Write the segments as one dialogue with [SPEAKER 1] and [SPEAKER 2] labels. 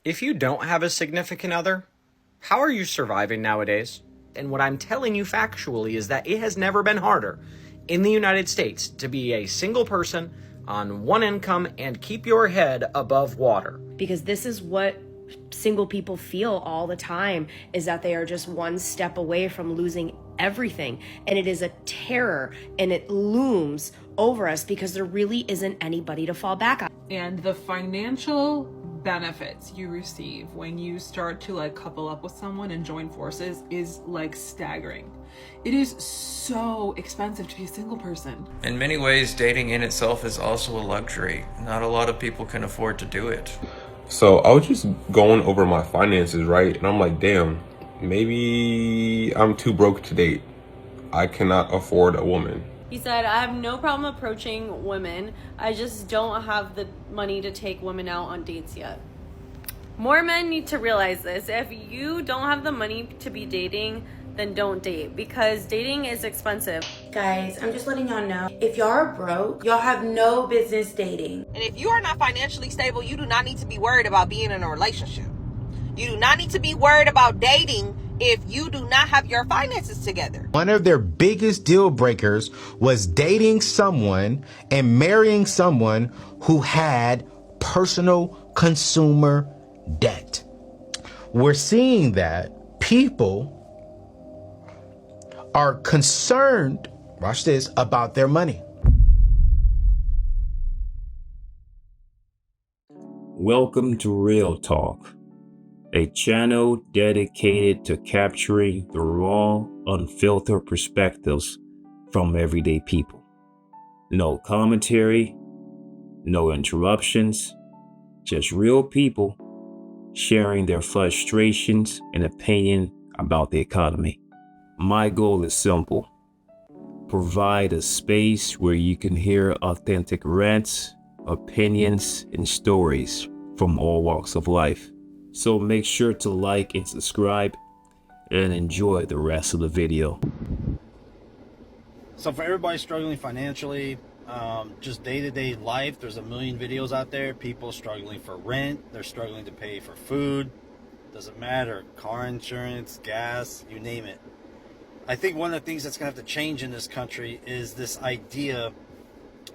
[SPEAKER 1] If you don't have a significant other, how are you surviving nowadays? And what I'm telling you factually is that it has never been harder in the United States to be a single person on one income and keep your head above water.
[SPEAKER 2] Because this is what single people feel all the time, is that they are just one step away from losing everything. And it is a terror, and it looms over us because there really isn't anybody to fall back on.
[SPEAKER 3] And the financial benefits you receive when you start to like couple up with someone and join forces is like staggering. It is so expensive to be a single person.
[SPEAKER 4] In many ways, dating in itself is also a luxury. Not a lot of people can afford to do it.
[SPEAKER 5] So I was just going over my finances, right? And I'm like, damn, maybe I'm too broke to date. I cannot afford a woman.
[SPEAKER 6] He said, I have no problem approaching women. I just don't have the money to take women out on dates yet. More men need to realize this. If you don't have the money to be dating, then don't date, because dating is expensive.
[SPEAKER 7] Guys, I'm just letting y'all know, if y'all are broke, y'all have no business dating.
[SPEAKER 8] And if you are not financially stable, you do not need to be worried about being in a relationship. You do not need to be worried about dating if you do not have your finances together.
[SPEAKER 9] One of their biggest deal breakers was dating someone and marrying someone who had personal consumer debt. We're seeing that people are concerned, watch this, about their money.
[SPEAKER 10] Welcome to Real Talk, a channel dedicated to capturing the raw, unfiltered perspectives from everyday people. No commentary, no interruptions, just real people sharing their frustrations and opinion about the economy. My goal is simple: provide a space where you can hear authentic rants, opinions, and stories from all walks of life. So make sure to like and subscribe and enjoy the rest of the video.
[SPEAKER 11] So for everybody struggling financially, just day-to-day life, there's a million videos out there. People struggling for rent, they're struggling to pay for food, doesn't matter, car insurance, gas, you name it. I think one of the things that's going to have to change in this country is this idea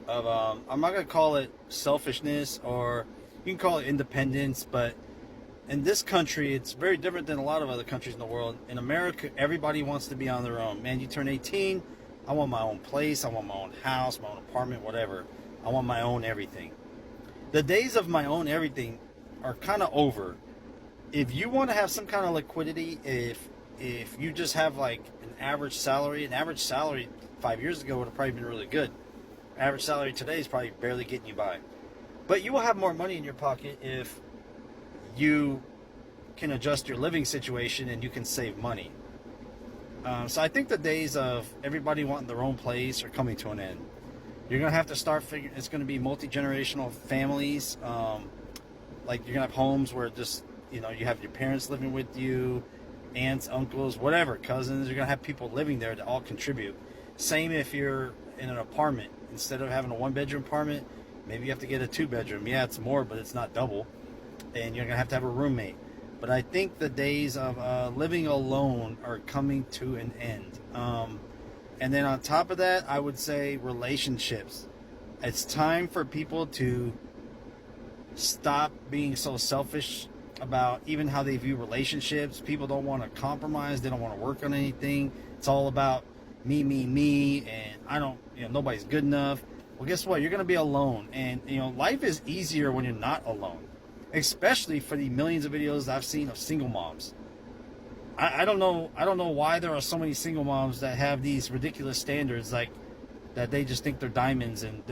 [SPEAKER 11] of, I'm not going to call it selfishness, or you can call it independence, but in this country, it's very different than a lot of other countries in the world. In America, everybody wants to be on their own. Man, you turn 18, I want my own place, I want my own house, my own apartment, whatever. I want my own everything. The days of my own everything are kind of over. If you want to have some kind of liquidity, if you just have like an average salary 5 years ago would have probably been really good. Average salary today is probably barely getting you by. But you will have more money in your pocket if you can adjust your living situation and you can save money. So I think the days of everybody wanting their own place are coming to an end. You're going to have to start figuring, it's going to be multi-generational families. Like you're going to have homes where just, you have your parents living with you, aunts, uncles, whatever, cousins. You're going to have people living there to all contribute. Same if you're in an apartment. Instead of having a one-bedroom apartment, maybe you have to get a two-bedroom. Yeah, it's more, but it's not double. And you're going to have a roommate. But I think the days of living alone are coming to an end. And then on top of that, I would say relationships. It's time for people to stop being so selfish about even how they view relationships. People don't want to compromise. They don't want to work on anything. It's all about me, and I don't, nobody's good enough. Well, guess what? You're going to be alone. And, life is easier when you're not alone, especially for the millions of videos I've seen of single moms. I don't know why there are so many single moms that have these ridiculous standards, like that they just think they're diamonds and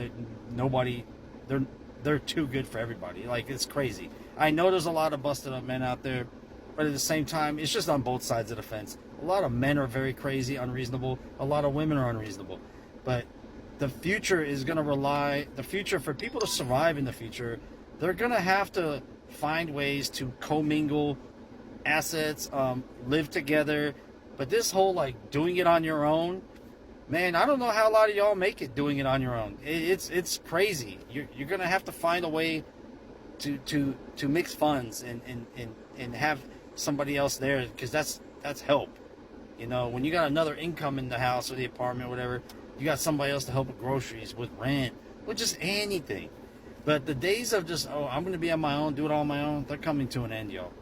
[SPEAKER 11] they're too good for everybody. Like, it's crazy. I know there's a lot of busted up men out there, but at the same time, it's just on both sides of the fence. A lot of men are very crazy, unreasonable. A lot of women are unreasonable. But the future is going to for people to survive in the future, they're going to have to find ways to commingle assets, live together. But this whole like doing it on your own, man, I don't know how a lot of y'all make it doing it on your own. It's crazy. You're going to have to find a way to mix funds and have somebody else there, because that's help. You know, when you got another income in the house or the apartment or whatever, you got somebody else to help with groceries, with rent, with just anything. But the days of just, oh, I'm going to be on my own, do it all on my own, they're coming to an end, yo.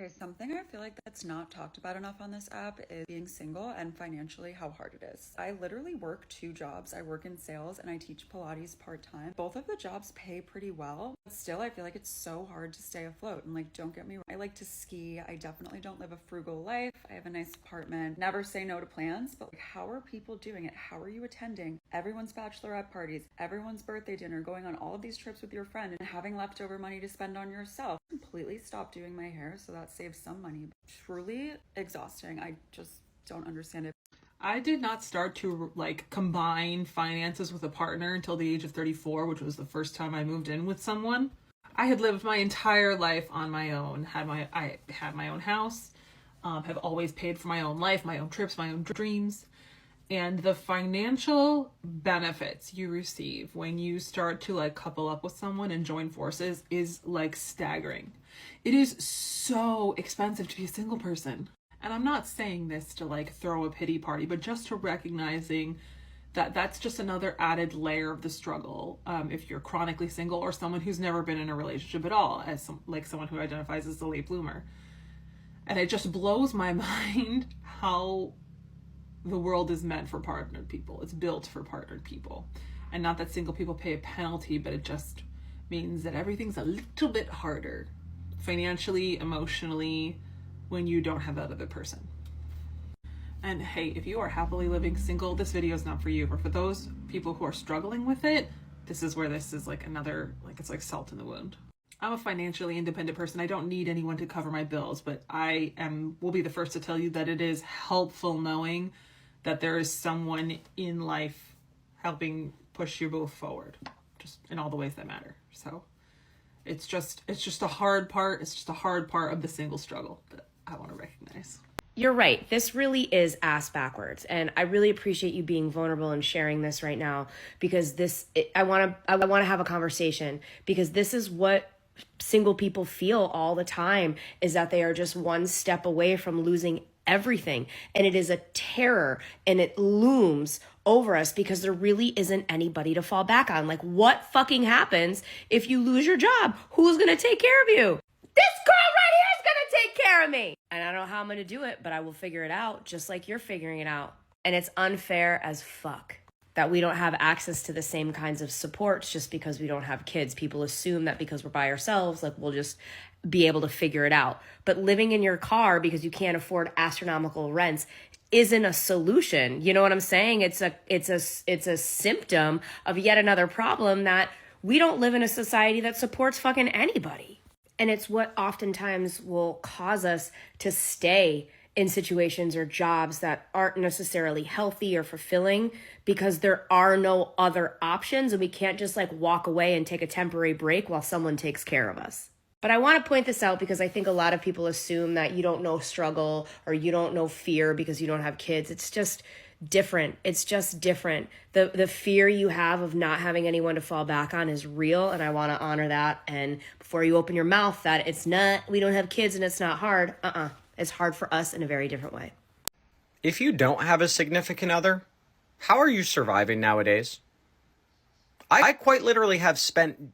[SPEAKER 12] Okay, something I feel like that's not talked about enough on this app is being single and financially how hard it is. I literally work 2 jobs. I work in sales and I teach Pilates part-time. Both of the jobs pay pretty well, but still I feel like it's so hard to stay afloat. And like, don't get me wrong, I like to ski. I definitely don't live a frugal life. I have a nice apartment. Never say no to plans, but like, how are people doing it? How are you attending everyone's bachelorette parties, everyone's birthday dinner, going on all of these trips with your friend and having leftover money to spend on yourself? Completely stopped doing my hair, so that saves some money. Truly exhausting. I just don't understand it.
[SPEAKER 3] I did not start to like combine finances with a partner until the age of 34, which was the first time I moved in with someone. I had lived my entire life on my own, I had my own house, have always paid for my own life, my own trips, my own dreams. And the financial benefits you receive when you start to like couple up with someone and join forces is like staggering. It is so expensive to be a single person. And I'm not saying this to like throw a pity party, but just to recognizing that that's just another added layer of the struggle. If you're chronically single or someone who's never been in a relationship at all, as someone who identifies as a late bloomer. And it just blows my mind how the world is meant for partnered people. It's built for partnered people. And not that single people pay a penalty, but it just means that everything's a little bit harder financially, emotionally, when you don't have that other person. And hey, if you are happily living single, this video is not for you. But for those people who are struggling with it, this is where this is like another, like it's like salt in the wound. I'm a financially independent person. I don't need anyone to cover my bills, but will be the first to tell you that it is helpful knowing that there is someone in life helping push you both forward, just in all the ways that matter. So it's just a hard part. It's just a hard part of the single struggle that I want to recognize.
[SPEAKER 2] You're right. This really is ass backwards. And I really appreciate you being vulnerable and sharing this right now, because I want to have a conversation, because this is what single people feel all the time, is that they are just one step away from losing everything. And it is a terror, and it looms over us because there really isn't anybody to fall back on. Like, what fucking happens if you lose your job? Who's going to take care of you? This girl right here is going to take care of me. And I don't know how I'm going to do it, but I will figure it out, just like you're figuring it out. And it's unfair as fuck that we don't have access to the same kinds of supports just because we don't have kids. People assume that because we're by ourselves, like, we'll just be able to figure it out. But living in your car because you can't afford astronomical rents isn't a solution. You know what I'm saying? It's a symptom of yet another problem, that we don't live in a society that supports fucking anybody. And it's what oftentimes will cause us to stay in situations or jobs that aren't necessarily healthy or fulfilling, because there are no other options, and we can't just like walk away and take a temporary break while someone takes care of us. But I want to point this out because I think a lot of people assume that you don't know struggle or you don't know fear because you don't have kids. It's just different. It's just different. The fear you have of not having anyone to fall back on is real, and I want to honor that. And before you open your mouth that we don't have kids and it's not hard, it's hard for us in a very different way.
[SPEAKER 1] If you don't have a significant other, how are you surviving nowadays? I quite literally have spent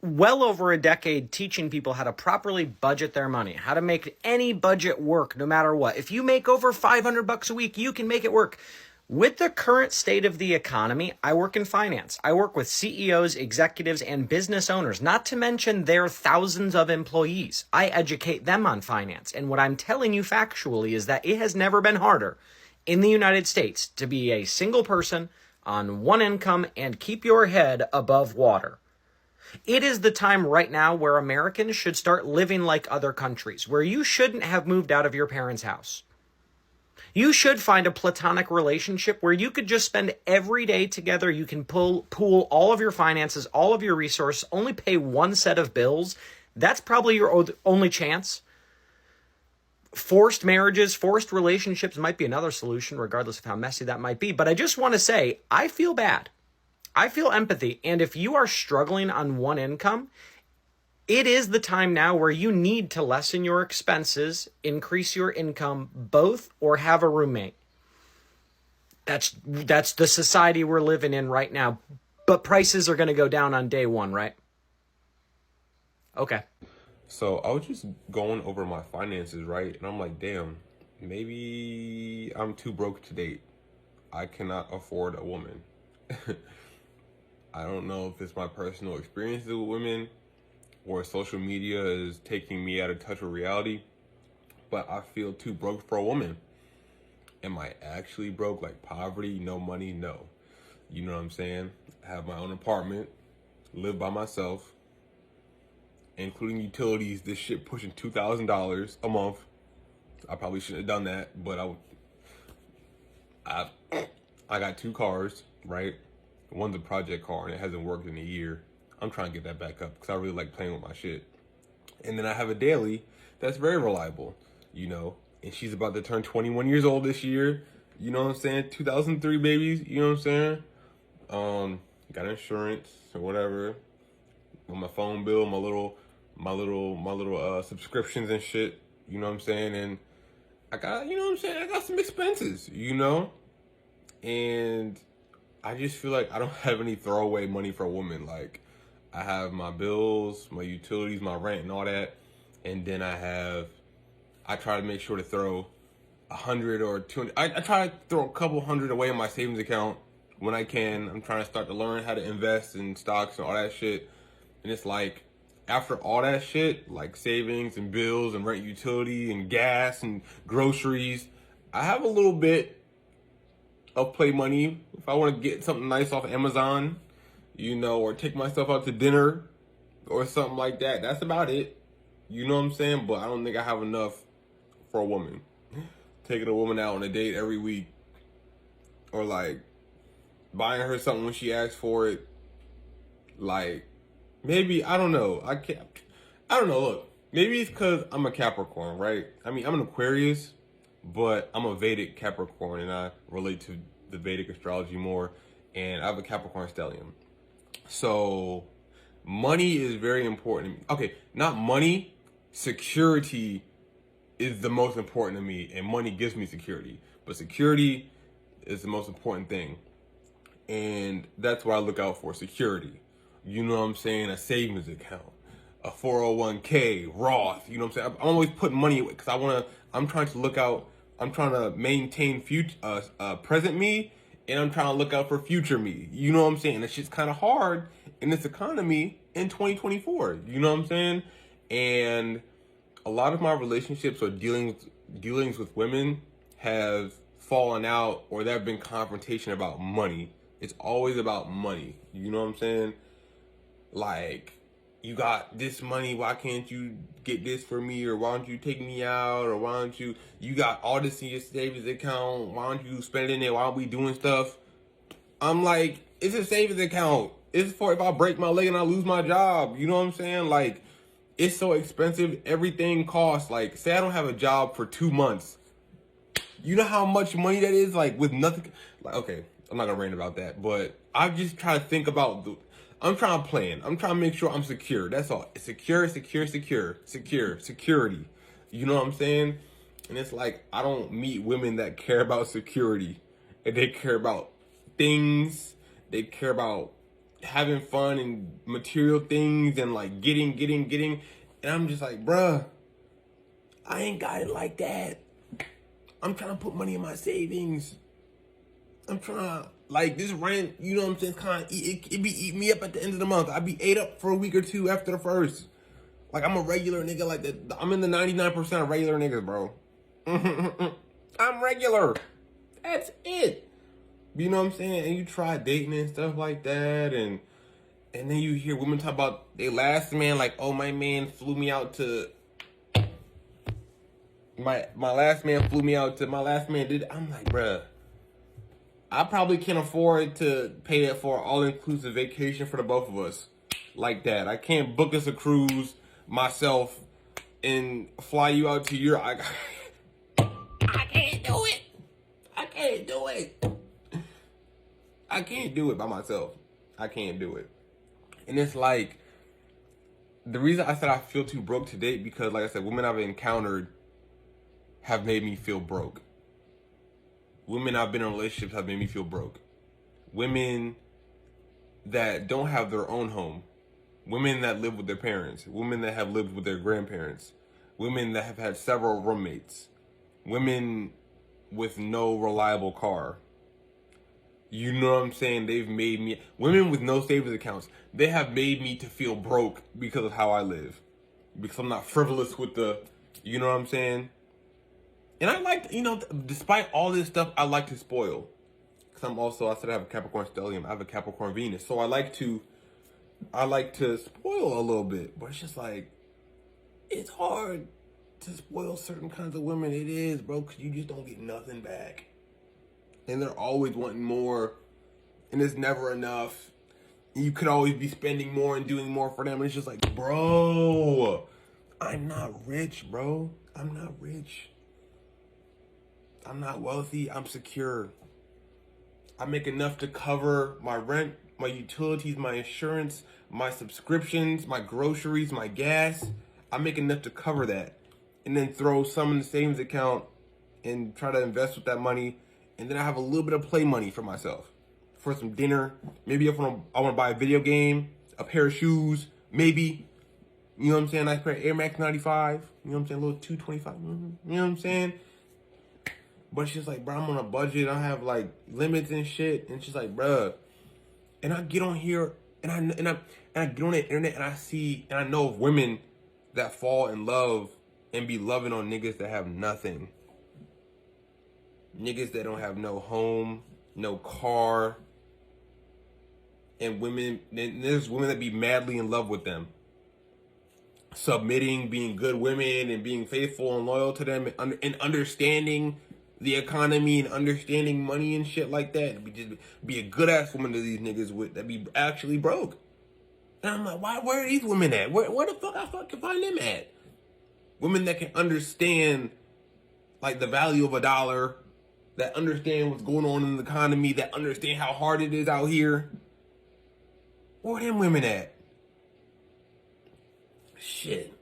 [SPEAKER 1] well over a decade teaching people how to properly budget their money, how to make any budget work no matter what. If you make over $500 a week, you can make it work. With the current state of the economy, I work in finance. I work with CEOs, executives, and business owners, not to mention their thousands of employees. I educate them on finance. And what I'm telling you factually is that it has never been harder in the United States to be a single person on one income and keep your head above water. It is the time right now where Americans should start living like other countries, where you shouldn't have moved out of your parents' house. You should find a platonic relationship where you could just spend every day together. You can pool all of your finances, all of your resources, only pay one set of bills. That's probably your only chance. Forced marriages, forced relationships might be another solution, regardless of how messy that might be. But I just want to say, I feel bad. I feel empathy. And if you are struggling on one income, It is the time now where you need to lessen your expenses, increase your income, both, or have a roommate. That's the society we're living in right now. But prices are going to go down on day one, right? Okay.
[SPEAKER 5] So I was just going over my finances, right? And I'm like, damn, maybe I'm too broke to date. I cannot afford a woman. I don't know if it's my personal experiences with women or social media is taking me out of touch with reality, but I feel too broke for a woman. Am I actually broke? Like poverty, no money? No. You know what I'm saying? I have my own apartment, live by myself, including utilities. This shit pushing $2,000 a month. I probably shouldn't have done that, but I got 2 cars, right? One's a project car and it hasn't worked in a year. I'm trying to get that back up because I really like playing with my shit. And then I have a daily that's very reliable, you know, and she's about to turn 21 years old this year. You know what I'm saying? 2003 babies, you know what I'm saying? Got insurance or whatever. On my phone bill, my little subscriptions and shit, you know what I'm saying? And I got, you know what I'm saying? I got some expenses, you know? And I just feel like I don't have any throwaway money for a woman. Like, I have my bills, my utilities, my rent, and all that. And then I try to make sure to throw 100 or 200. I try to throw a couple hundred away in my savings account when I can. I'm trying to start to learn how to invest in stocks and all that shit. And it's like, after all that shit, like savings and bills and rent, utility and gas and groceries, I have a little bit of play money if I want to get something nice off Amazon, you know, or take myself out to dinner or something like that. That's about it. You know what I'm saying? But I don't think I have enough for a woman. Taking a woman out on a date every week, or like buying her something when she asks for it. Like, maybe, I don't know. I don't know. Look, maybe it's because I'm a Capricorn, right? I mean, I'm an Aquarius, but I'm a Vedic Capricorn, and I relate to the Vedic astrology more, and I have a Capricorn stellium. So money is very important. Okay, not money, security is the most important to me, and money gives me security. But security is the most important thing, and that's what I look out for, security. You know what I'm saying? A savings account, a 401k, Roth. You know what I'm saying? I'm always putting money away because I'm trying to look out. I'm trying to maintain present me, and I'm trying to look out for future me. You know what I'm saying? That shit's kind of hard in this economy in 2024. You know what I'm saying? And a lot of my relationships or dealings with women have fallen out, or there have been confrontation about money. It's always about money. You know what I'm saying? Like, you got this money, why can't you get this for me? Or why don't you take me out? Or why don't you got all this in your savings account, why don't you spend it in there? Why aren't we doing stuff? I'm like, it's a savings account. It's for if I break my leg and I lose my job. You know what I'm saying? Like, it's so expensive. Everything costs. Like, say I don't have a job for 2 months. You know how much money that is? Like, with nothing. Like, okay, I'm not gonna rant about that, but I just try to think about I'm trying to plan. I'm trying to make sure I'm secure. That's all. Security. You know what I'm saying? And it's like, I don't meet women that care about security. And they care about things. They care about having fun and material things and like getting. And I'm just like, bruh, I ain't got it like that. I'm trying to put money in my savings. I'm trying to, like, this rent, you know what I'm saying, kind of, it be eating me up at the end of the month. I be ate up for a week or two after the first. Like, I'm a regular nigga like that. I'm in the 99% of regular niggas, bro. I'm regular. That's it. You know what I'm saying? And you try dating and stuff like that, and then you hear women talk about their last man, like, oh, my man flew me out to, my last man flew me out to, my last man did, I'm like, bruh, I probably can't afford to pay that for an all-inclusive vacation for the both of us like that. I can't book us a cruise myself and fly you out to Europe. I can't do it. I can't do it. I can't do it by myself. I can't do it. And it's like, the reason I said I feel too broke to date, because like I said, women I've encountered have made me feel broke. Women I've been in relationships have made me feel broke. Women that don't have their own home. Women that live with their parents. Women that have lived with their grandparents. Women that have had several roommates. Women with no reliable car. You know what I'm saying? They've made me... Women with no savings accounts. They have made me to feel broke because of how I live. Because I'm not frivolous with the... You know what I'm saying? And I like... You know, despite all this stuff, I like to spoil. Because I'm also... I said I have a Capricorn stellium. I have a Capricorn Venus. So I like to spoil a little bit. But it's just like... It's hard to spoil certain kinds of women. It is, bro. Because you just don't get nothing back. And they're always wanting more, and it's never enough. And you could always be spending more and doing more for them. And it's just like, bro, I'm not rich, bro. I'm not rich. I'm not wealthy. I'm secure. I make enough to cover my rent, my utilities, my insurance, my subscriptions, my groceries, my gas. I make enough to cover that. And then throw some in the savings account and try to invest with that money. And then I have a little bit of play money for myself. For some dinner. Maybe if I want to buy a video game, a pair of shoes, maybe. You know what I'm saying? Nice pair of Air Max 95. You know what I'm saying? A little 225. You know what I'm saying? But it's just like, bro, I'm on a budget. I have like limits and shit. And it's just like, bro. And I get on here and I get on the internet and I see and I know of women that fall in love and be loving on niggas that have nothing. Niggas that don't have no home, no car. And women, and there's women that be madly in love with them. Submitting, being good women, and being faithful and loyal to them, and understanding the economy and understanding money and shit like that. Be a good ass woman to these niggas that be actually broke. And I'm like, where are these women at? Where the fuck I can find them at? Women that can understand like the value of a dollar, that understand what's going on in the economy, that understand how hard it is out here. Where them women at? Shit.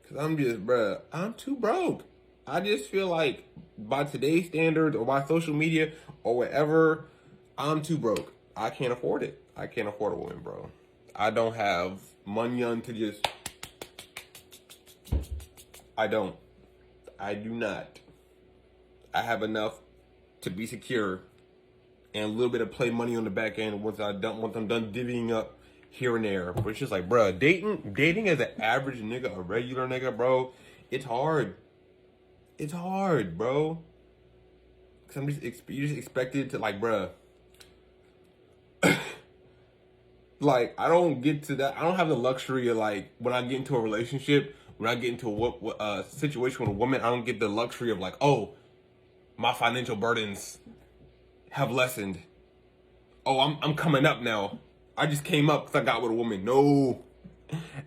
[SPEAKER 5] Because I'm just, bruh, I'm too broke. I just feel like by today's standards or by social media or whatever, I'm too broke. I can't afford it. I can't afford a woman, bro. I don't have money to just... I don't. I do not. I have enough to be secure, and a little bit of play money on the back end once I'm done divvying up here and there. But it's just like, bro, dating as an average nigga, a regular nigga, bro, it's hard. It's hard, bro. Cause you just expected to like, bro. Like, I don't get to that. I don't have the luxury of like when I get into a relationship, when I get into a situation with a woman, I don't get the luxury of like, oh, my financial burdens have lessened. Oh, I'm coming up now. I just came up because I got with a woman. No.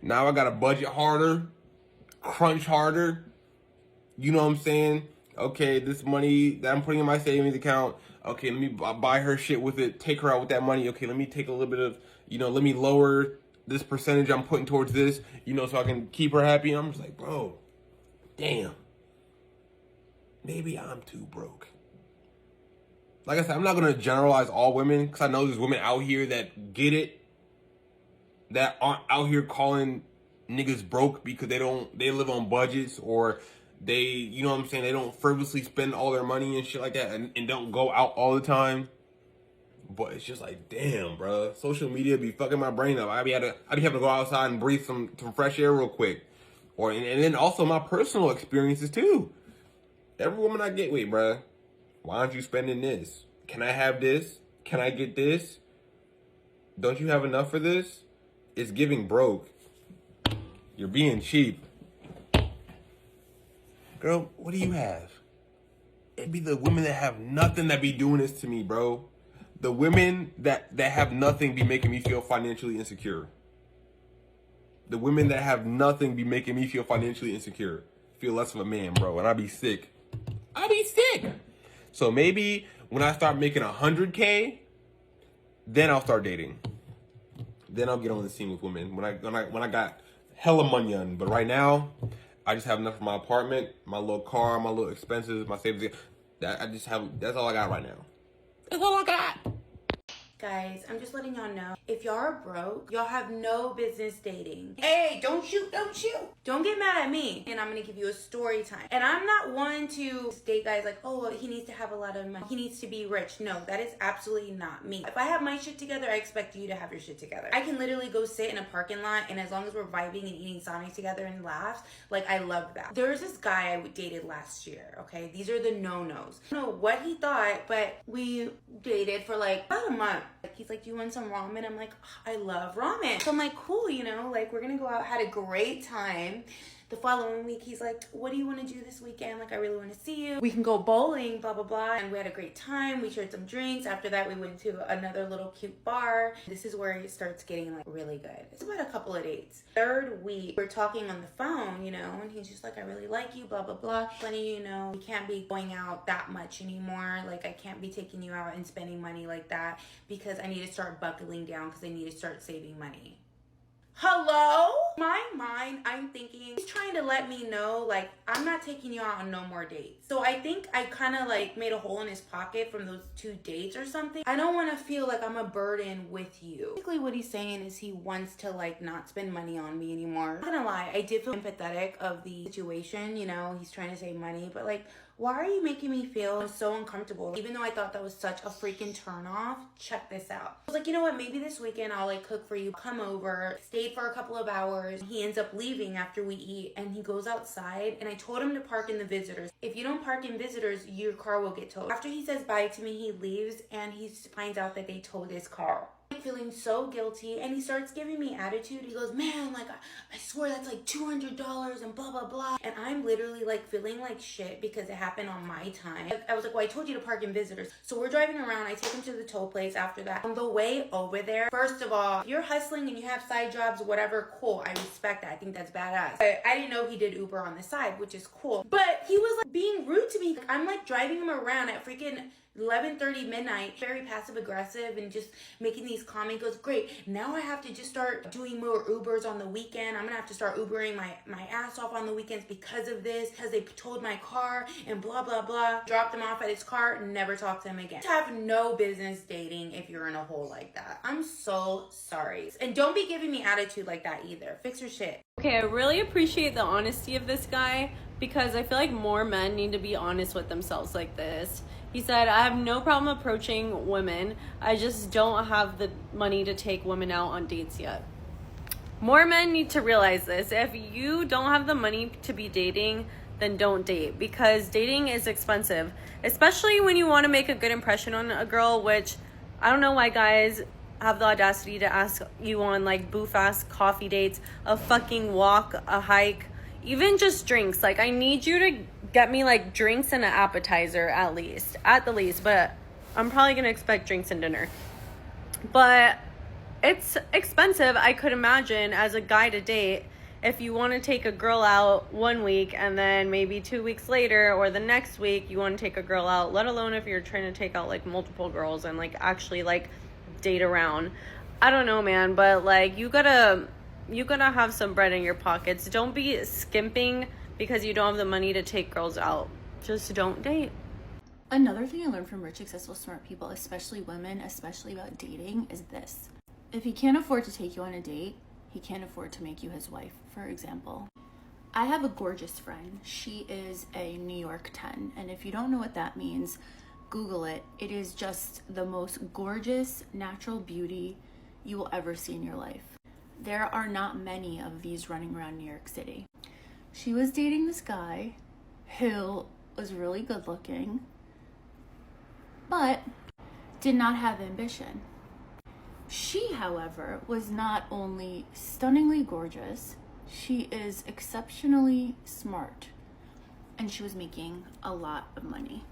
[SPEAKER 5] Now I got to budget harder, crunch harder. You know what I'm saying? Okay, this money that I'm putting in my savings account, okay, let me buy her shit with it, take her out with that money. Okay, let me take a little bit of, let me lower this percentage I'm putting towards this, so I can keep her happy. And I'm just like, bro, damn. Maybe I'm too broke. Like I said, I'm not going to generalize all women because I know there's women out here that get it, that aren't out here calling niggas broke because they live on budgets or they, they don't frivolously spend all their money and shit like that and don't go out all the time. But it's just like, damn, bro. Social media be fucking my brain up. I be having to go outside and breathe some fresh air real quick. And then also my personal experiences too. Every woman I get with, bruh, why aren't you spending this? Can I have this? Can I get this? Don't you have enough for this? It's giving broke. You're being cheap. Girl, what do you have? It'd be the women that have nothing that be doing this to me, bro. The women that have nothing be making me feel financially insecure. The women that have nothing be making me feel financially insecure. Feel less of a man, bro, and I be sick. So maybe when I start making 100K, then I'll start dating. Then I'll get on the scene with women. When I got hella money on. But right now, I just have enough for my apartment, my little car, my little expenses, my savings. That's all I got right now. That's all I got.
[SPEAKER 7] Guys, I'm just letting y'all know, if y'all are broke, y'all have no business dating. Hey, don't shoot. Don't get mad at me. And I'm gonna give you a story time. And I'm not one to date guys like, oh, he needs to have a lot of money. He needs to be rich. No, that is absolutely not me. If I have my shit together, I expect you to have your shit together. I can literally go sit in a parking lot, and as long as we're vibing and eating Sonic together and laughs, like, I love that. There's this guy I dated last year, okay? These are the no-nos. I don't know what he thought, but we dated for like about a month. He's like, do you want some ramen? I'm like, oh, I love ramen. So I'm like, cool, you know, like, we're gonna go out, had a great time. The following week, he's like, what do you want to do this weekend? Like, I really want to see you. We can go bowling, blah, blah, blah. And we had a great time. We shared some drinks. After that, we went to another little cute bar. This is where it starts getting, like, really good. It's about a couple of dates. Third week, we're talking on the phone, you know, and he's just like, I really like you, blah, blah, blah. Funny, you know, we can't be going out that much anymore. Like, I can't be taking you out and spending money like that because I need to start buckling down because I need to start saving money. Hello? My mind, I'm thinking he's trying to let me know, like, I'm not taking you out on no more dates. So I think I kind of like made a hole in his pocket from those 2 dates or something. I don't want to feel like I'm a burden with you. Basically what he's saying is he wants to like not spend money on me anymore. I'm not gonna lie, I did feel empathetic of the situation, you know, he's trying to save money, but like, why are you making me feel so uncomfortable? Even though I thought that was such a freaking turn off, check this out. I was like, you know what, maybe this weekend I'll like cook for you, come over, stayed for a couple of hours. He ends up leaving after we eat and he goes outside and I told him to park in the visitors. If you don't park in visitors, your car will get towed. After he says bye to me, he leaves and he finds out that they towed his car. Feeling so guilty and he starts giving me attitude. He goes, man, like I swear that's like $200 and blah blah blah, and I'm literally like feeling like shit because it happened on my time. I was like, well, I told you to park in visitors. So we're driving around, I take him to the toll place. After that, on the way over there, first of all, if you're hustling and you have side jobs, whatever, cool, I respect that. I think that's badass. But I didn't know he did Uber on the side, which is cool. But he was like being rude to me. I'm like driving him around at freaking 11:30 midnight, very passive aggressive and just making these comments. Goes, great, now I have to just start doing more Ubers on the weekend. I'm gonna have to start Ubering my ass off on the weekends because of this, because they towed my car and blah blah blah. Dropped him off at his car, never talked to him again. Have no business dating if you're in a hole like that. I'm so sorry. And don't be giving me attitude like that either. Fix your shit.
[SPEAKER 6] Okay, I really appreciate the honesty of this guy because I feel like more men need to be honest with themselves like this. He said, I have no problem approaching women. I just don't have the money to take women out on dates yet. More men need to realize this. If you don't have the money to be dating, then don't date because dating is expensive, especially when you want to make a good impression on a girl, which I don't know why guys have the audacity to ask you on like boof-ass coffee dates, a fucking walk, a hike, even just drinks. Like, I need you to get me like drinks and an appetizer at the least, but I'm probably gonna expect drinks and dinner. But it's expensive, I could imagine, as a guy to date. If you want to take a girl out 1 week and then maybe 2 weeks later or the next week you want to take a girl out, let alone if you're trying to take out like multiple girls and like actually like date around. I don't know, man, but like you gotta have some bread in your pockets. Don't be skimping because you don't have the money to take girls out. Just don't date.
[SPEAKER 13] Another thing I learned from rich, successful, smart people, especially women, especially about dating, is this. If he can't afford to take you on a date, he can't afford to make you his wife, for example. I have a gorgeous friend. She is a New York 10, and if you don't know what that means, Google it. It is just the most gorgeous natural beauty you will ever see in your life. There are not many of these running around New York City. She was dating this guy who was really good looking, but did not have ambition. She, however, was not only stunningly gorgeous, she is exceptionally smart, and she was making a lot of money.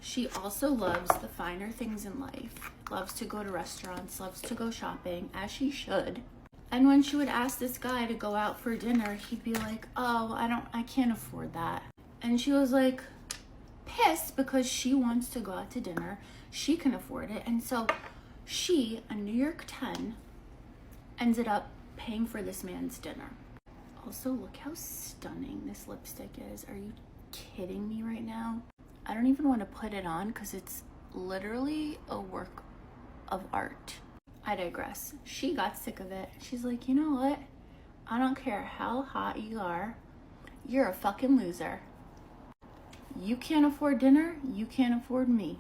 [SPEAKER 13] She also loves the finer things in life, loves to go to restaurants, loves to go shopping, as she should. And when she would ask this guy to go out for dinner, he'd be like, oh, I can't afford that. And she was like pissed because she wants to go out to dinner. She can afford it. And so she, a New York 10, ended up paying for this man's dinner. Also, look how stunning this lipstick is. Are you kidding me right now? I don't even want to put it on because it's literally a work of art. I digress. She got sick of it. She's like, you know what? I don't care how hot you are. You're a fucking loser. You can't afford dinner. You can't afford me.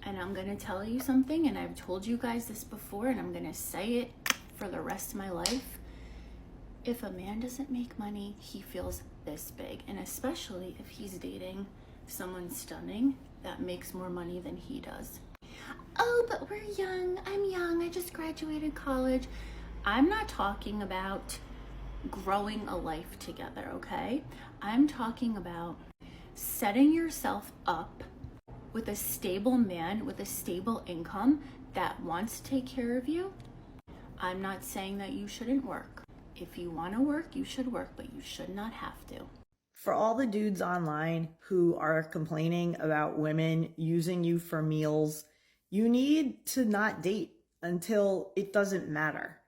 [SPEAKER 13] And I'm going to tell you something, and I've told you guys this before, and I'm going to say it for the rest of my life. If a man doesn't make money, he feels this big. And especially if he's dating someone stunning that makes more money than he does. Oh, but we're young. I'm young. I just graduated college. I'm not talking about growing a life together, okay? I'm talking about setting yourself up with a stable man with a stable income that wants to take care of you. I'm not saying that you shouldn't work. If you want to work, you should work, but you should not have to.
[SPEAKER 14] For all the dudes online who are complaining about women using you for meals, you need to not date until it doesn't matter.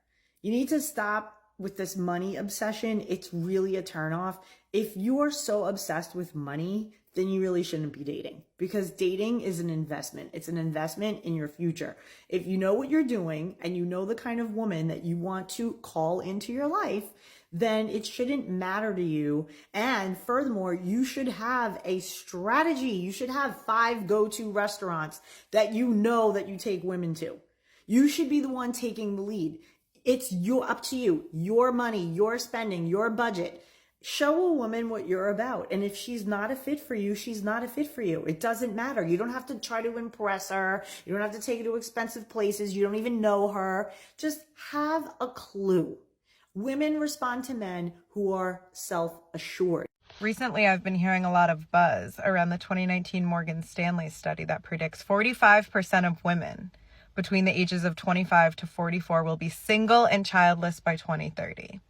[SPEAKER 14] You need to stop with this money obsession. It's really a turnoff. If you are so obsessed with money, then you really shouldn't be dating, because dating is an investment. It's an investment in your future. If you know what you're doing and you know the kind of woman that you want to call into your life, then it shouldn't matter to you. And furthermore, you should have a strategy. You should have 5 go-to restaurants that you know that you take women to. You should be the one taking the lead. It's up to you, your money, your spending, your budget. Show a woman what you're about. And if she's not a fit for you, she's not a fit for you. It doesn't matter. You don't have to try to impress her. You don't have to take her to expensive places. You don't even know her. Just have a clue. Women respond to men who are self-assured.
[SPEAKER 15] Recently, I've been hearing a lot of buzz around the 2019 Morgan Stanley study that predicts 45% of women between the ages of 25 to 44 will be single and childless by 2030.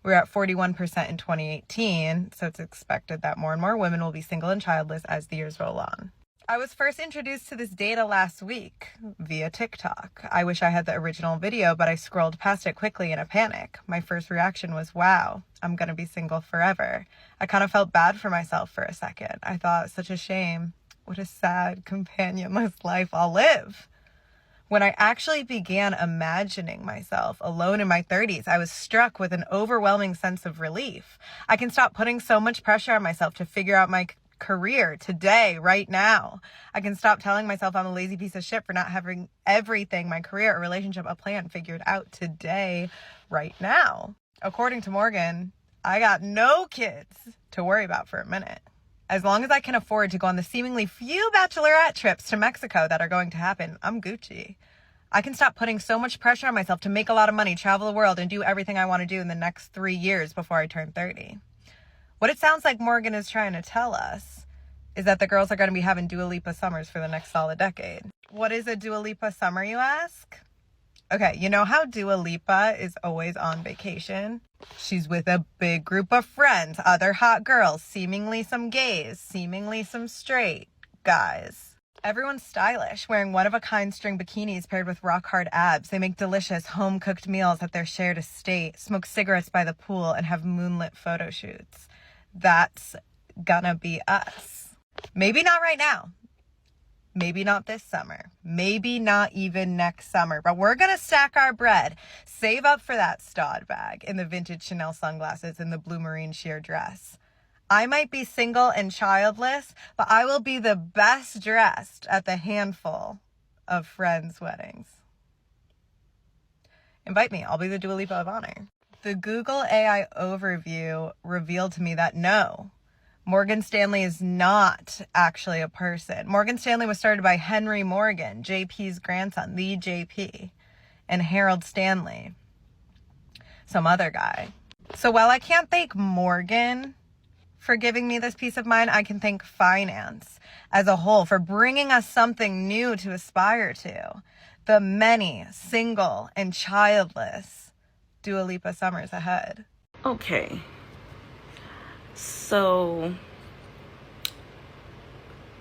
[SPEAKER 15] We're at 41% in 2018, so it's expected that more and more women will be single and childless as the years roll on. I was first introduced to this data last week via TikTok. I wish I had the original video, but I scrolled past it quickly in a panic. My first reaction was, wow, I'm gonna be single forever. I kind of felt bad for myself for a second. I thought, such a shame. What a sad, companionless life I'll live. When I actually began imagining myself alone in my 30s, I was struck with an overwhelming sense of relief. I can stop putting so much pressure on myself to figure out my career today, right now. I can stop telling myself I'm a lazy piece of shit for not having everything, my career, a relationship, a plan figured out today, right now. According to Morgan, I got no kids to worry about for a minute. As long as I can afford to go on the seemingly few bachelorette trips to Mexico that are going to happen, I'm Gucci. I can stop putting so much pressure on myself to make a lot of money, travel the world, and do everything I want to do in the next 3 years before I turn 30. What it sounds like Morgan is trying to tell us is that the girls are going to be having Dua Lipa summers for the next solid decade. What is a Dua Lipa summer, you ask? Okay, you know how Dua Lipa is always on vacation? She's with a big group of friends, other hot girls, seemingly some gays, seemingly some straight guys. Everyone's stylish, wearing one-of-a-kind string bikinis paired with rock-hard abs. They make delicious home-cooked meals at their shared estate, smoke cigarettes by the pool, and have moonlit photo shoots. That's gonna be us. Maybe not right now. Maybe not this summer. Maybe not even next summer. But we're going to stack our bread. Save up for that stud bag and the vintage Chanel sunglasses and the blue marine sheer dress. I might be single and childless, but I will be the best dressed at the handful of friends' weddings. Invite me. I'll be the Dua Lipa of honor. The Google AI overview revealed to me that no, Morgan Stanley is not actually a person. Morgan Stanley was started by Henry Morgan, JP's grandson, the JP, and Harold Stanley, some other guy. So while I can't thank Morgan for giving me this peace of mind, I can thank finance as a whole for bringing us something new to aspire to. The many single and childless Dua Lipa summers ahead.
[SPEAKER 16] Okay. So,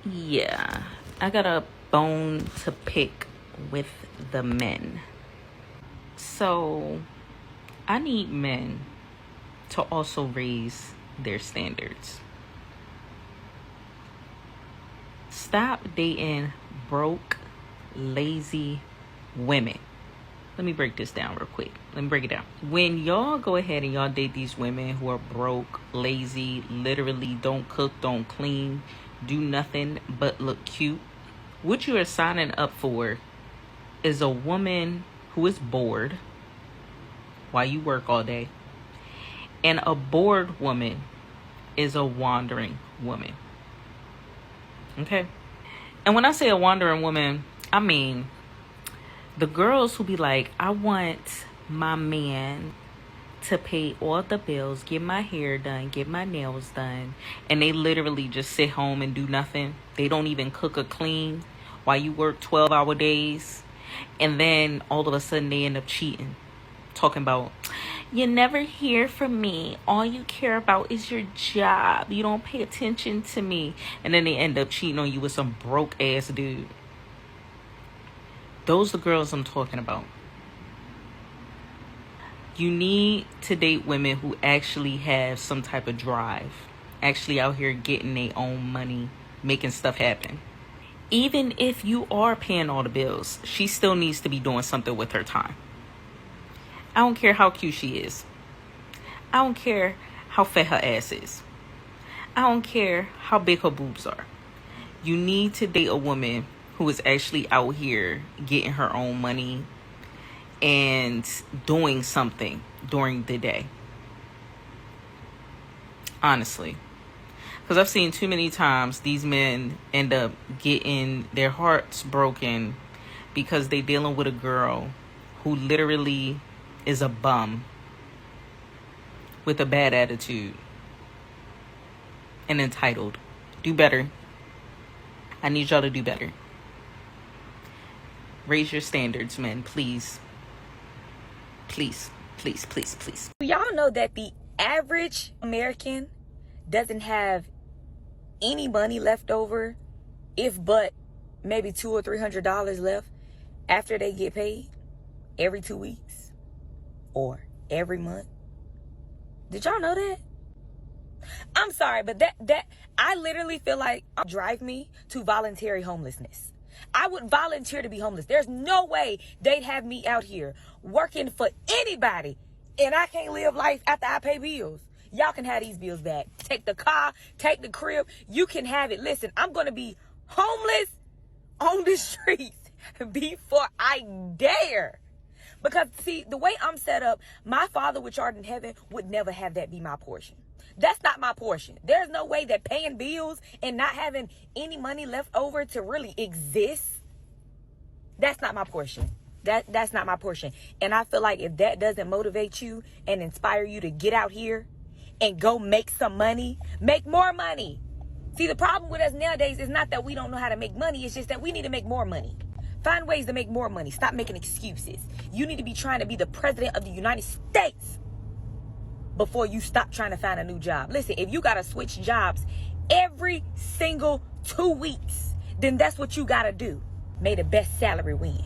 [SPEAKER 16] yeah, I got a bone to pick with the men. So, I need men to also raise their standards. Stop dating broke, lazy women. Let me break this down real quick. Let me break it down. When y'all go ahead and y'all date these women who are broke, lazy, literally don't cook, don't clean, do nothing but look cute, what you are signing up for is a woman who is bored while you work all day. And a bored woman is a wandering woman. Okay? And when I say a wandering woman, I mean the girls who be like, I want my man to pay all the bills, get my hair done, get my nails done, and they literally just sit home and do nothing. They don't even cook or clean while you work 12-hour days. And then all of a sudden they end up cheating. Talking about, you never hear from me. All you care about is your job. You don't pay attention to me. And then they end up cheating on you with some broke ass dude. Those are the girls I'm talking about. You need to date women who actually have some type of drive. Actually out here getting their own money, making stuff happen. Even if you are paying all the bills, she still needs to be doing something with her time. I don't care how cute she is. I don't care how fat her ass is. I don't care how big her boobs are. You need to date a woman who is actually out here getting her own money and doing something during the day. Honestly. Because I've seen too many times these men end up getting their hearts broken because they dealing with a girl who literally is a bum with a bad attitude and entitled. Do better. I need y'all to do better. Raise your standards, men, please. Please, please, please, please.
[SPEAKER 17] Y'all know that the average American doesn't have any money left over, if but maybe $200 or $300 left after they get paid every 2 weeks or every month. Did y'all know that? I'm sorry, but that I literally feel like drive me to voluntary homelessness. I would volunteer to be homeless. There's no way they'd have me out here working for anybody and I can't live life after I pay bills. Y'all can have these bills back. Take the car, take the crib. You can have it. Listen, I'm going to be homeless on the streets before I dare. Because, see, the way I'm set up, my Father which art in heaven would never have that be my portion. That's not my portion. There's no way that paying bills and not having any money left over to really exist, that's not my portion. That's not my portion. And I feel like if that doesn't motivate you and inspire you to get out here and go make some money, make more money. See, the problem with us nowadays is not that we don't know how to make money. It's just that we need to make more money. Find ways to make more money. Stop making excuses. You need to be trying to be the president of the United States before you stop trying to find a new job. Listen, if you got to switch jobs every single 2 weeks, then that's what you got to do. May the best salary win.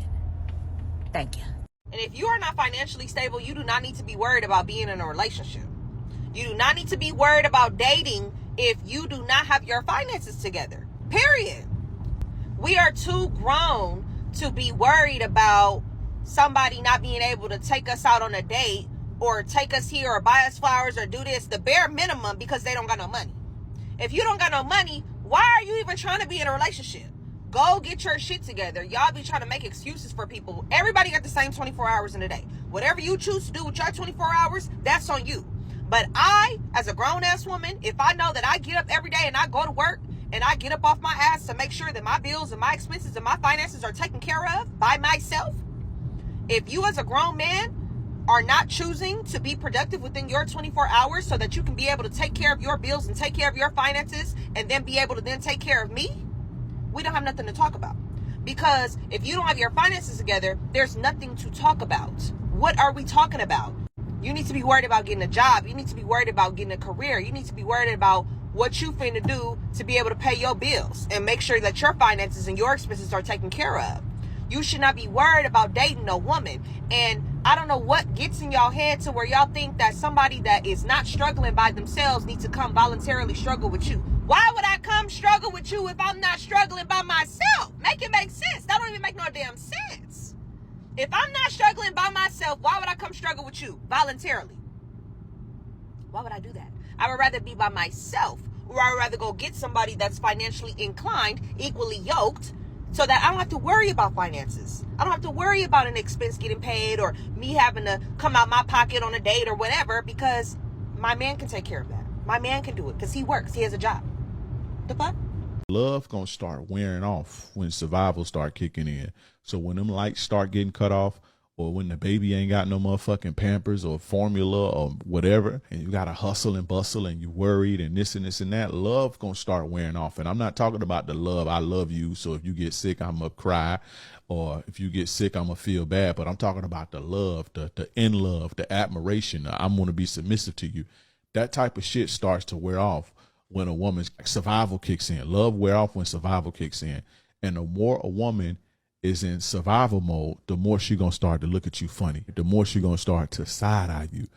[SPEAKER 17] Thank you.
[SPEAKER 8] And if you are not financially stable, you do not need to be worried about being in a relationship. You do not need to be worried about dating if you do not have your finances together. Period. We are too grown to be worried about somebody not being able to take us out on a date or take us here or buy us flowers or do this, the bare minimum, because they don't got no money. If you don't got no money, why are you even trying to be in a relationship? Go get your shit together. Y'all be trying to make excuses for people. Everybody got the same 24 hours in a day. Whatever you choose to do with your 24 hours, that's on you. But I, as a grown-ass woman, if I know that I get up every day and I go to work and I get up off my ass to make sure that my bills and my expenses and my finances are taken care of by myself, if you as a grown man are not choosing to be productive within your 24 hours so that you can be able to take care of your bills and take care of your finances and then be able to then take care of me, we don't have nothing to talk about. Because if you don't have your finances together, there's nothing to talk about. What are we talking about? You need to be worried about getting a job. You need to be worried about getting a career. You need to be worried about what you finna do to be able to pay your bills and make sure that your finances and your expenses are taken care of. You should not be worried about dating a woman. And I don't know what gets in y'all head to where y'all think that somebody that is not struggling by themselves needs to come voluntarily struggle with you. Why would I come struggle with you if I'm not struggling by myself? Make it make sense. That don't even make no damn sense. If I'm not struggling by myself, why would I come struggle with you voluntarily? Why would I do that? I would rather be by myself, or I would rather go get somebody that's financially inclined, equally yoked, so that I don't have to worry about finances. I don't have to worry about an expense getting paid or me having to come out my pocket on a date or whatever, because my man can take care of that. My man can do it because he works. He has a job. The fuck?
[SPEAKER 18] Love gonna start wearing off when survival start kicking in. So when them lights start getting cut off, or when the baby ain't got no motherfucking Pampers or formula or whatever, and you gotta hustle and bustle and you worried and this and this and that, love gonna start wearing off. And I'm not talking about the love, I love you, so if you get sick, I'm gonna cry, or if you get sick, I'm gonna feel bad. But I'm talking about the love, the in love, the admiration. I'm gonna be submissive to you. That type of shit starts to wear off when a woman's survival kicks in. Love wear off when survival kicks in. And the more a woman is in survival mode, the more she gonna start to look at you funny. The more she gonna start to side-eye you.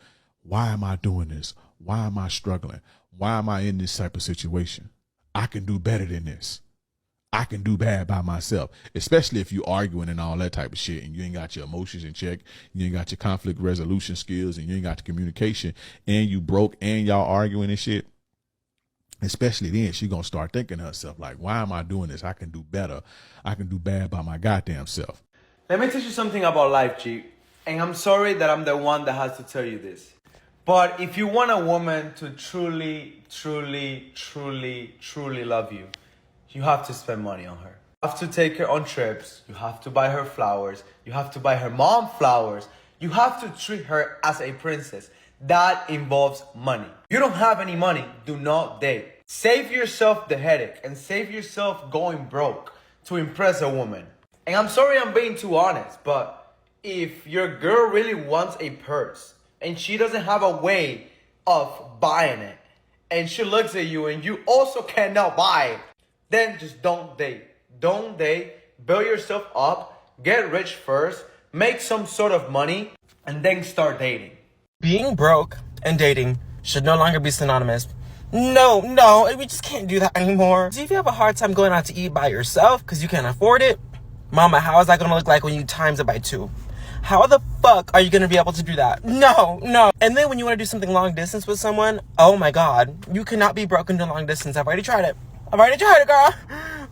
[SPEAKER 18] Why am I doing this? Why am I struggling? Why am I in this type of situation? I can do better than this. I can do bad by myself, especially if you arguing and all that type of shit and you ain't got your emotions in check, you ain't got your conflict resolution skills, and you ain't got the communication, and you broke and y'all arguing and shit. Especially then, she gonna start thinking to herself, like, why am I doing this? I can do better. I can do bad by my goddamn self.
[SPEAKER 19] Let me tell you something about life, G. And I'm sorry that I'm the one that has to tell you this. But if you want a woman to truly, truly, truly, truly love you, you have to spend money on her. You have to take her on trips. You have to buy her flowers. You have to buy her mom flowers. You have to treat her as a princess. That involves money. You don't have any money, do not date. Save yourself the headache and save yourself going broke to impress a woman. And I'm sorry I'm being too honest, but if your girl really wants a purse and she doesn't have a way of buying it, and she looks at you and you also cannot buy it, then just don't date. Don't date. Build yourself up. Get rich first. Make some sort of money and then start dating.
[SPEAKER 20] Being broke and dating should no longer be synonymous. No, we just can't do that anymore. So if you have a hard time going out to eat by yourself because you can't afford it, mama, how is that going to look like when you times it by 2? How the fuck are you going to be able to do that? No. And then when you want to do something long distance with someone, oh my God, you cannot be broken to long distance. I've already tried it, girl.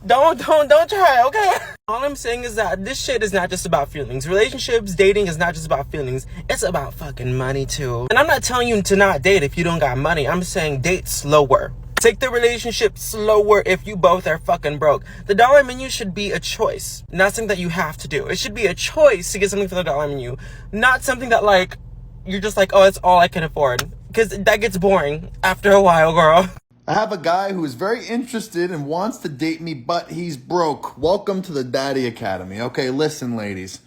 [SPEAKER 20] Don't try it, okay? All I'm saying is that this shit is not just about feelings. Relationships, dating is not just about feelings. It's about fucking money too. And I'm not telling you to not date if you don't got money. I'm saying date slower. Take the relationship slower if you both are fucking broke. The dollar menu should be a choice, not something that you have to do. It should be a choice to get something for the dollar menu, not something that like, you're just like, oh, it's all I can afford. Because that gets boring after a while, girl.
[SPEAKER 21] I have a guy who is very interested and wants to date me, but he's broke. Welcome to the Daddy Academy. Okay, listen, ladies.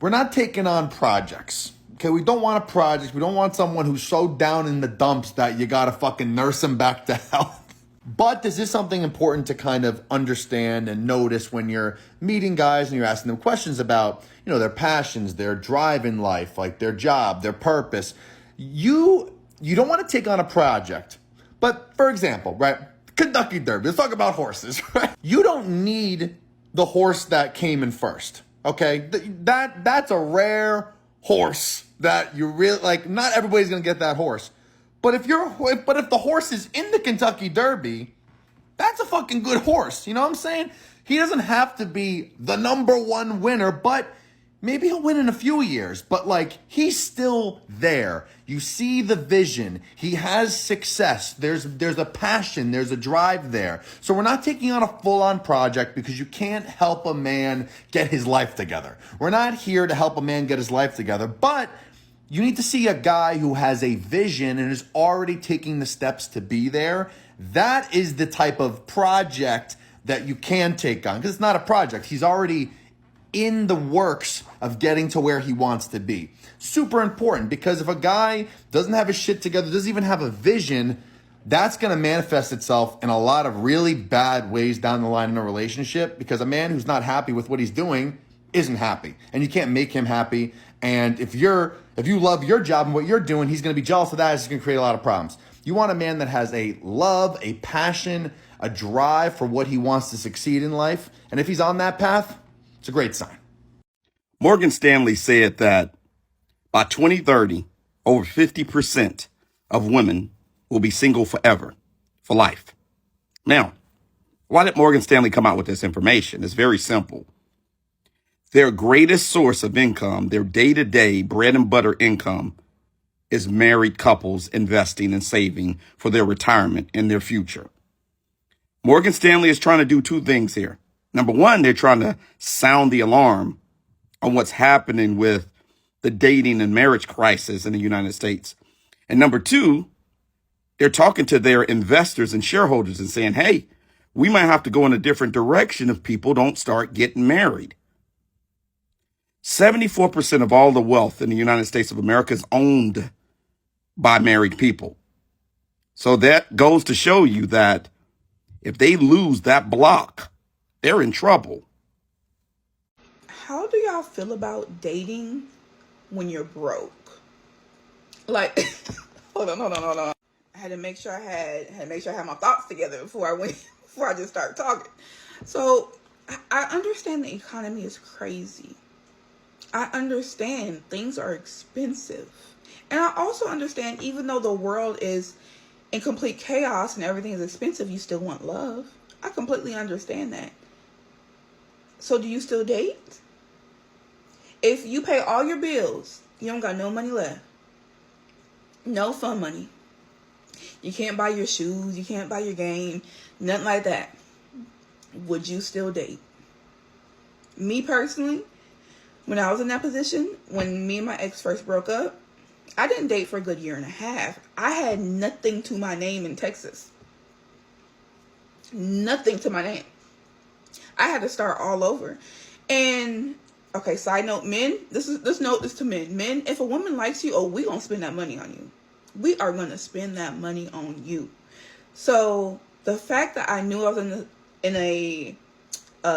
[SPEAKER 21] We're not taking on projects. Okay, we don't want a project. We don't want someone who's so down in the dumps that you gotta fucking nurse him back to health. But this is something important to kind of understand and notice when you're meeting guys and you're asking them questions about, their passions, their drive in life, like their job, their purpose. You don't want to take on a project. But for example, right, Kentucky Derby, let's talk about horses, right? You don't need the horse that came in first, okay? That's a rare horse that you really, like, not everybody's going to get that horse. But if the horse is in the Kentucky Derby, that's a fucking good horse, you know what I'm saying? He doesn't have to be the #1 winner, but maybe he'll win in a few years, but like, he's still there. You see the vision. He has success. There's a passion. There's a drive there. So we're not taking on a full-on project because you can't help a man get his life together. We're not here to help a man get his life together, but you need to see a guy who has a vision and is already taking the steps to be there. That is the type of project that you can take on, because it's not a project. He's already in the works of getting to where he wants to be. Super important, because if a guy doesn't have his shit together, doesn't even have a vision, that's going to manifest itself in a lot of really bad ways down the line in a relationship, because a man who's not happy with what he's doing isn't happy, and you can't make him happy. And if you love your job and what you're doing, he's going to be jealous of that. It's going to create a lot of problems. You want a man that has a love, a passion, a drive for what he wants to succeed in life. And if he's on that path, it's a great sign.
[SPEAKER 4] Morgan Stanley said that by 2030, over 50% of women will be single forever, for life. Now, why did Morgan Stanley come out with this information? It's very simple. Their greatest source of income, their day-to-day bread and butter income, is married couples investing and saving for their retirement and their future. Morgan Stanley is trying to do two things here. Number one, they're trying to sound the alarm on what's happening with the dating and marriage crisis in the United States. And number two, they're talking to their investors and shareholders and saying, hey, we might have to go in a different direction if people don't start getting married. 74% of all the wealth in the United States of America is owned by married people. So that goes to show you that if they lose that block, they're in trouble.
[SPEAKER 22] How do y'all feel about dating when you're broke? Like, hold on. I had to make sure I had my thoughts together before I just started talking. So I understand the economy is crazy. I understand things are expensive. And I also understand even though the world is in complete chaos and everything is expensive, you still want love. I completely understand that. So do you still date? If you pay all your bills, you don't got no money left. No fun money. You can't buy your shoes, you can't buy your game, nothing like that. Would you still date? Me personally, when I was in that position, when me and my ex first broke up, I didn't date for a good year and a half. I had nothing to my name in Texas. Nothing to my name. I had to start all over. And okay, side note, men, this note is to men. Men, if a woman likes you, we gonna spend that money on you. We are gonna spend that money on you. So the fact that I knew I was in a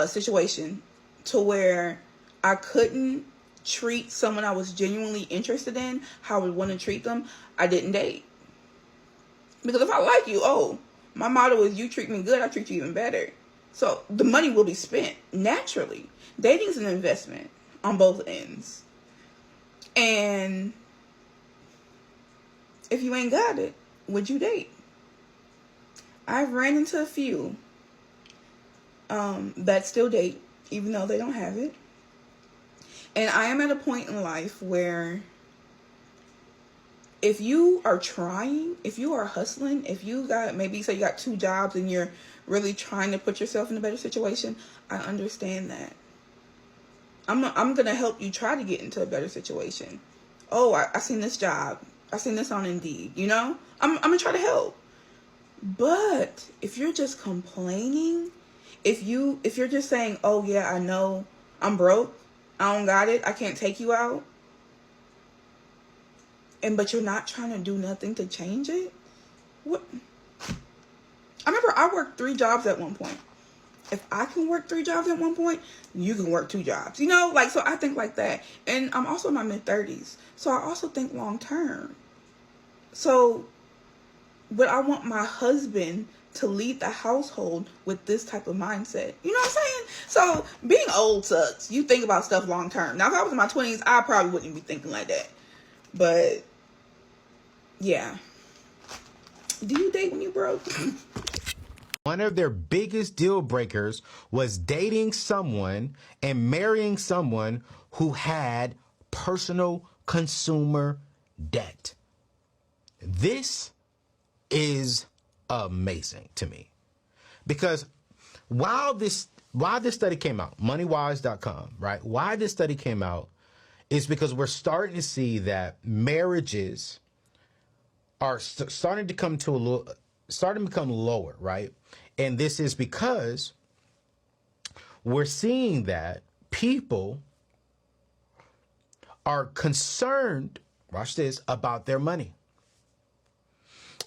[SPEAKER 22] situation to where I couldn't treat someone I was genuinely interested in how I would want to treat them, I didn't date. Because if I like you, my motto is you treat me good, I treat you even better. So the money will be spent naturally. Dating is an investment on both ends. And if you ain't got it, would you date? I've ran into a few that still date, even though they don't have it. And I am at a point in life where if you are trying, if you are hustling, if you got, maybe say you got 2 jobs and you're really trying to put yourself in a better situation, I understand that. I'm going to help you try to get into a better situation. I seen this job. I seen this on Indeed, you know? I'm going to try to help. But if you're just complaining, if you're just saying, yeah, I know I'm broke, I don't got it, I can't take you out, but you're not trying to do nothing to change it, what? I remember I worked 3 jobs at one point. If I can work 3 jobs at one point, you can work 2 jobs. You know, so I think like that. And I'm also in my mid-30s. So I also think long term. So, but I want my husband to lead the household with this type of mindset. You know what I'm saying? So being old sucks. You think about stuff long term. Now, if I was in my 20s, I probably wouldn't be thinking like that. But yeah. Do you date when you broke?
[SPEAKER 9] One of their biggest deal breakers was dating someone and marrying someone who had personal consumer debt. This is amazing to me because while this study came out, moneywise.com, right? Why this study came out is because we're starting to see that marriages are starting to become lower, right? And this is because we're seeing that people are concerned, watch this, about their money.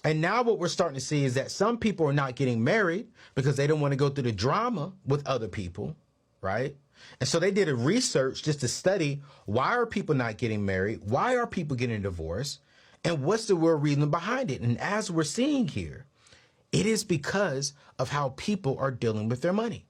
[SPEAKER 9] And now what we're starting to see is that some people are not getting married because they don't want to go through the drama with other people. right? And so they did a research just to study, why are people not getting married? Why are people getting divorced? And what's the real reason behind it? And as we're seeing here, it is because of how people are dealing with their money.